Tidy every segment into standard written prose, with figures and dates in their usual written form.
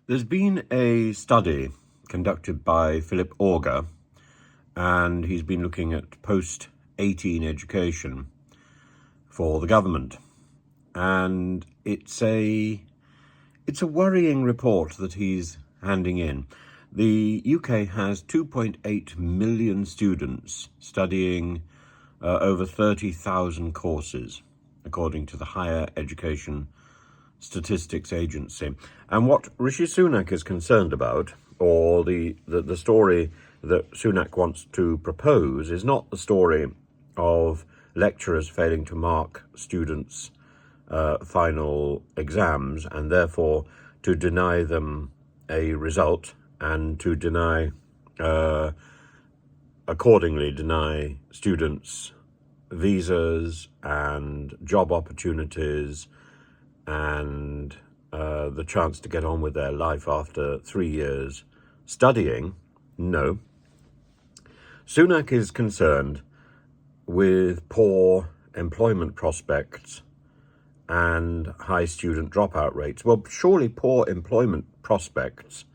There's been a study conducted by Philip augur, and he's been looking at post-18 education for the government. And it's a worrying report that he's handing in. The UK has 2.8 million students studying over 30,000 courses, according to the Higher Education Statistics Agency. And what Rishi Sunak is concerned about, or the story that Sunak wants to propose, is not the story of lecturers failing to mark students' final exams and therefore to deny them a result and to accordingly deny students visas and job opportunities and the chance to get on with their life after 3 years studying. No. Sunak is concerned with poor employment prospects and high student dropout rates. Well, surely poor employment prospects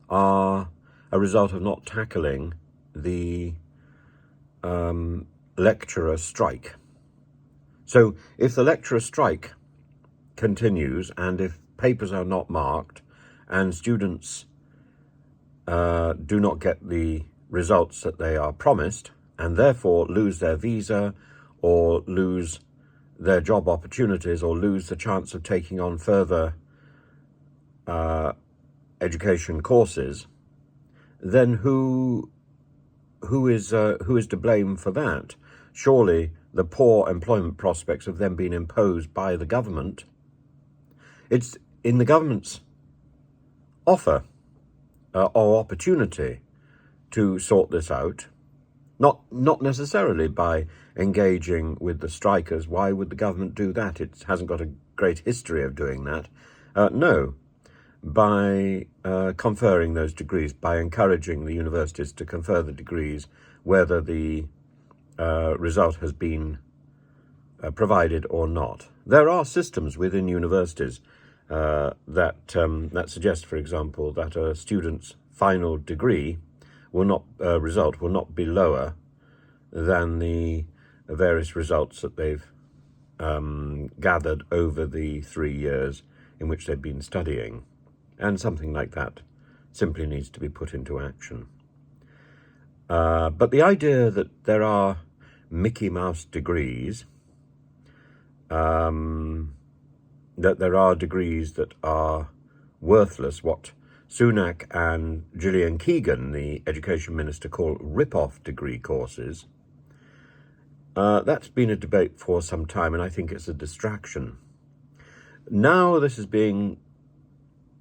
are a result of not tackling the lecturer strike. So if the lecturer strike continues and if papers are not marked and students do not get the results that they are promised and therefore lose their visa or lose their job opportunities or lose the chance of taking on further education courses, then who is to blame for that? Surely the poor employment prospects have then been imposed by the government. It's in the government's offer or opportunity to sort this out, not necessarily by engaging with the strikers. Why would the government do that? It hasn't got a great history of doing that. No, by conferring those degrees, by encouraging the universities to confer the degrees, whether the result has been provided or not. There are systems within universities that suggest, for example, that a student's final degree result will not be lower than the various results that they've gathered over the 3 years in which they've been studying. And something like that simply needs to be put into action. But the idea that there are Mickey Mouse degrees, that there are degrees that are worthless, what Sunak and Gillian, Keegan, the education minister, call rip-off degree courses, that's been a debate for some time, and I think it's a distraction. Now this is being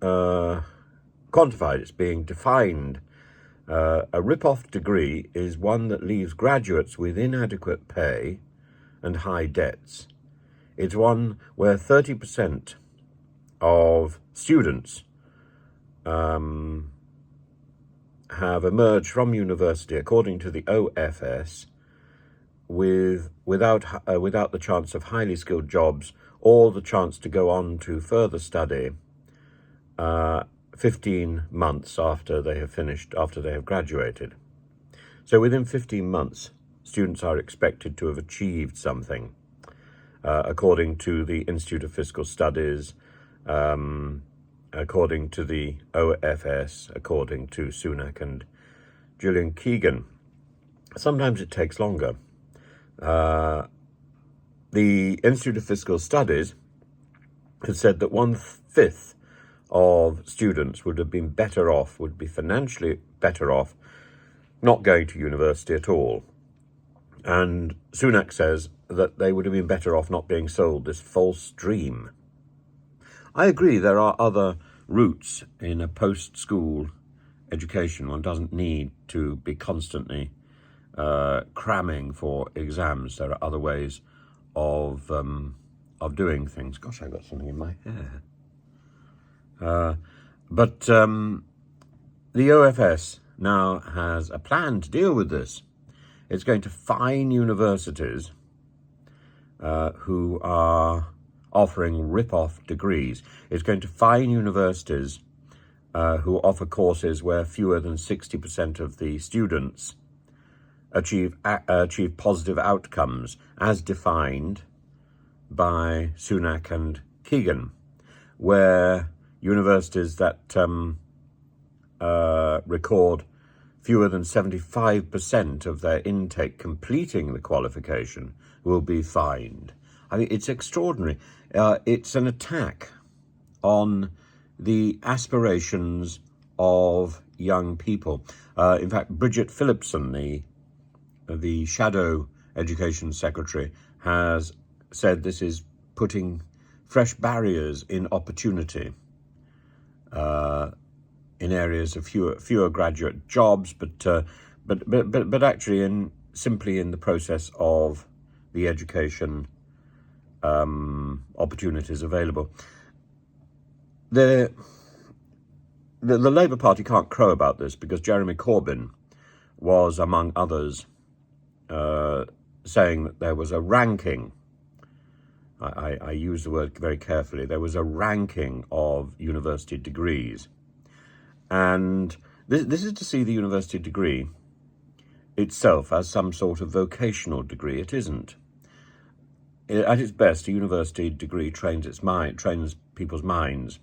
quantified, it's being defined. A rip-off degree is one that leaves graduates with inadequate pay and high debts. It's one where 30% of students have emerged from university, according to the OfS, without the chance of highly skilled jobs or the chance to go on to further study 15 months after they have graduated. So within 15 months, students are expected to have achieved something, according to the Institute of Fiscal Studies, according to the OfS, according to Sunak and Gillian Keegan. Sometimes it takes longer. The Institute of Fiscal Studies has said that 1/5 of students would be financially better off not going to university at all. And Sunak says that they would have been better off not being sold this false dream. I agree there are other routes in a post-school education. One doesn't need to be constantly cramming for exams. There are other ways of doing things. Gosh, I've got something in my hair. But the OfS now has a plan to deal with this. It's going to fine universities who are offering rip-off degrees. It's going to fine universities who offer courses where fewer than 60% of the students achieve positive outcomes as defined by Sunak and Keegan, where universities that record fewer than 75% of their intake completing the qualification will be fined. I mean, it's extraordinary. It's an attack on the aspirations of young people. In fact, Bridget Phillipson, the shadow education secretary, has said this is putting fresh barriers in opportunity in areas of fewer graduate jobs, but actually simply in the process of the education opportunities available. The Labour Party can't crow about this because Jeremy Corbyn was, among others, saying that there was a ranking. I use the word very carefully. There was a ranking of university degrees. And this is to see the university degree itself as some sort of vocational degree. It isn't. At its best, a university degree trains people's minds.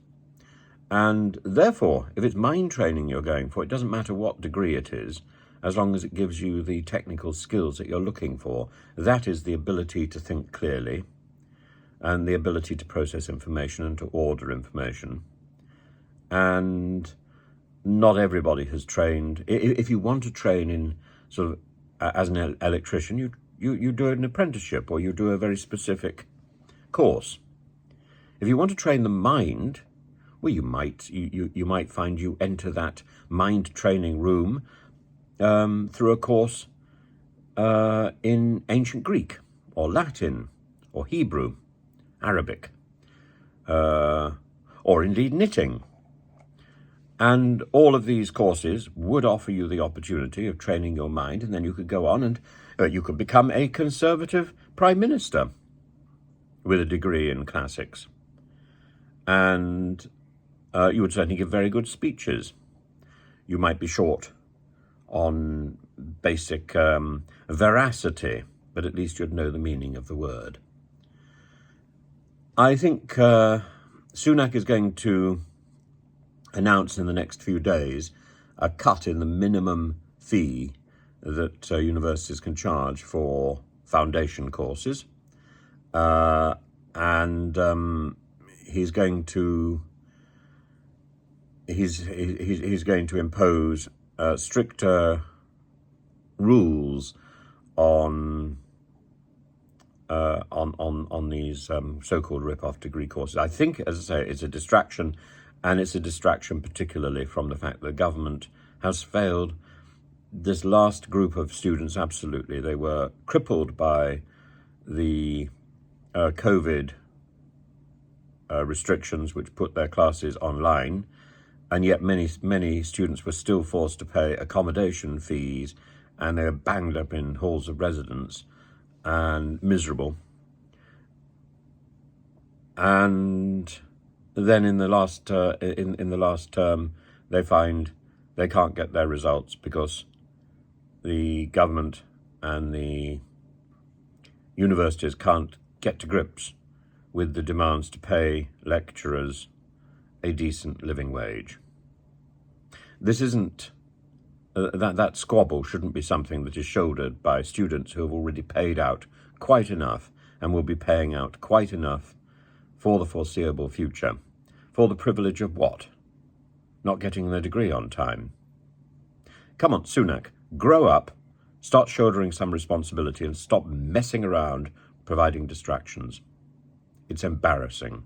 And therefore, if it's mind training you're going for, it doesn't matter what degree it is, as long as it gives you the technical skills that you're looking for. That is the ability to think clearly and the ability to process information and to order information. And not everybody has trained. If you want to train in sort of as an electrician, you do an apprenticeship or you do a very specific course. If you want to train the mind, well, you might find you enter that mind training room through a course in ancient Greek or Latin or Hebrew, Arabic, or indeed knitting. And all of these courses would offer you the opportunity of training your mind, and then you could go on and you could become a Conservative Prime Minister with a degree in classics. And you would certainly give very good speeches. You might be short on basic veracity, but at least you'd know the meaning of the word. I think Sunak is going to announce in the next few days a cut in the minimum fee that universities can charge for foundation courses, and he's going to impose stricter rules on these so-called rip-off degree courses. I think, as I say, it's a distraction, and it's a distraction particularly from the fact that the government has failed this last group of students. Absolutely, they were crippled by the COVID restrictions, which put their classes online, and yet many students were still forced to pay accommodation fees, and they were banged up in halls of residence and miserable. And then in the last term, they find they can't get their results because the government and the universities can't get to grips with the demands to pay lecturers a decent living wage. This isn't that squabble shouldn't be something that is shouldered by students who have already paid out quite enough and will be paying out quite enough for the foreseeable future. For the privilege of what? Not getting their degree on time. Come on, Sunak, grow up, start shouldering some responsibility and stop messing around providing distractions. It's embarrassing.